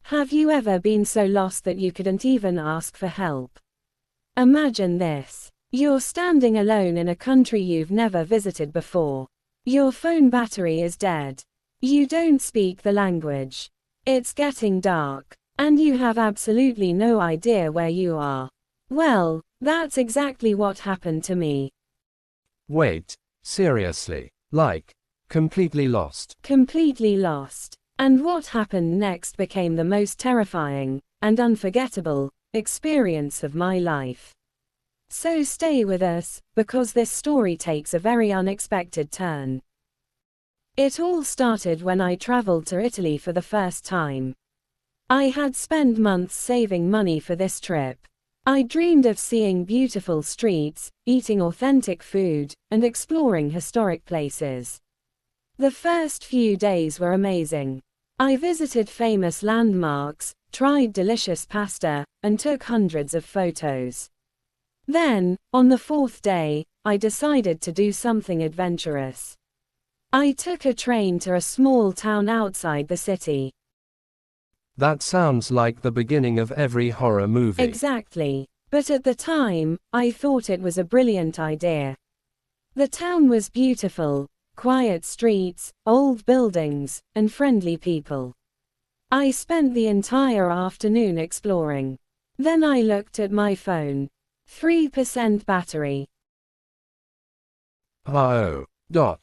Have you ever been so lost that you couldn't even ask for help? Imagine this. You're standing alone in a country you've never visited before. Your phone battery is dead. You don't speak the language. It's getting dark. And you have absolutely no idea where you are. Well, that's exactly what happened to me. Wait, seriously? Like, completely lost? Completely lost. And what happened next became the most terrifying and unforgettable experience of my life. So stay with us, because this story takes a very unexpected turn. It all started when I traveled to Italy for the first time. I had spent months saving money for this trip. I dreamed of seeing beautiful streets, eating authentic food, and exploring historic places. The first few days were amazing. I visited famous landmarks, tried delicious pasta, and took hundreds of photos. Then, on the fourth day, I decided to do something adventurous. I took a train to a small town outside the city. That sounds like the beginning of every horror movie. Exactly. But at the time, I thought it was a brilliant idea. The town was beautiful, quiet streets, old buildings, and friendly people. I spent the entire afternoon exploring. Then I looked at my phone. 3% battery. Oh.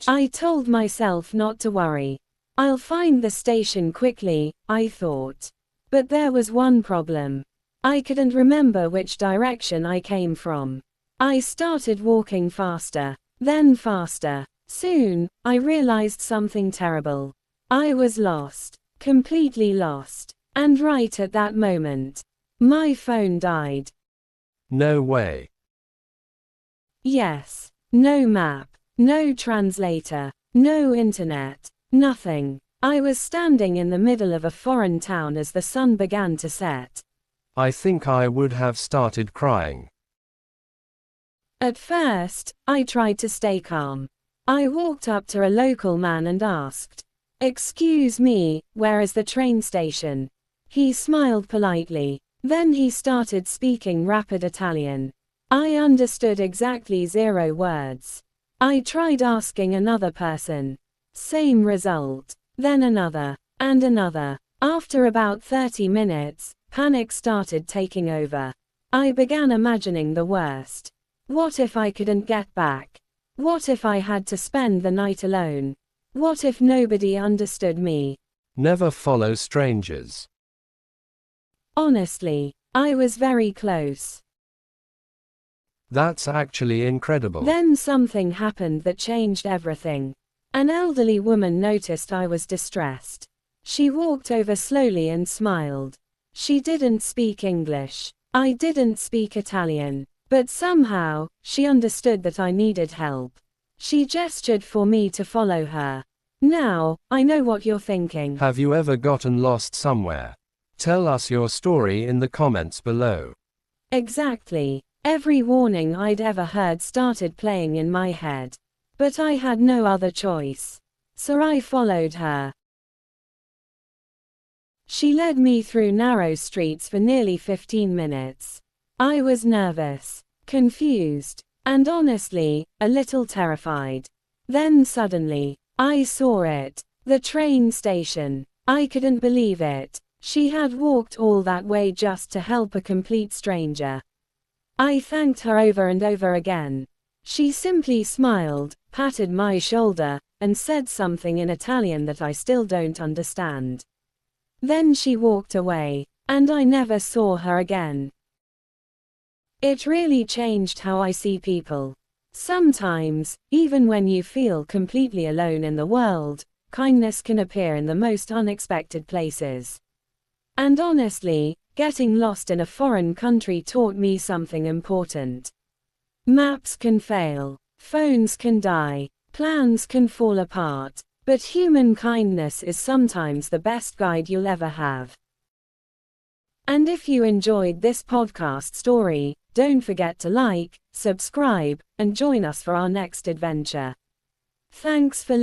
I told myself not to worry. I'll find the station quickly, I thought. But there was one problem. I couldn't remember which direction I came from. I started walking faster, then faster. Soon, I realized something terrible. I was lost. Completely lost. And right at that moment, my phone died. No way. Yes. No map. No translator. No internet. Nothing. I was standing in the middle of a foreign town as the sun began to set. I think I would have started crying. At first, I tried to stay calm. I walked up to a local man and asked, "Excuse me, where is the train station?" He smiled politely. Then he started speaking rapid Italian. I understood exactly 0 words. I tried asking another person. Same result. Then another. And another. After about 30 minutes, panic started taking over. I began imagining the worst. What if I couldn't get back? What if I had to spend the night alone? What if nobody understood me? Never follow strangers. Honestly, I was very close. That's actually incredible. Then something happened that changed everything. An elderly woman noticed I was distressed. She walked over slowly and smiled. She didn't speak English. I didn't speak Italian. But somehow, she understood that I needed help. She gestured for me to follow her. Now, I know what you're thinking. Have you ever gotten lost somewhere? Tell us your story in the comments below. Exactly. Every warning I'd ever heard started playing in my head. But I had no other choice. So I followed her. She led me through narrow streets for nearly 15 minutes. I was nervous, confused, and honestly, a little terrified. Then suddenly, I saw it. The train station. I couldn't believe it. She had walked all that way just to help a complete stranger. I thanked her over and over again. She simply smiled, patted my shoulder, and said something in Italian that I still don't understand. Then she walked away, and I never saw her again. It really changed how I see people. Sometimes, even when you feel completely alone in the world, kindness can appear in the most unexpected places. And honestly, getting lost in a foreign country taught me something important. Maps can fail, phones can die, plans can fall apart, but human kindness is sometimes the best guide you'll ever have. And if you enjoyed this podcast story, don't forget to like, subscribe, and join us for our next adventure. Thanks for listening.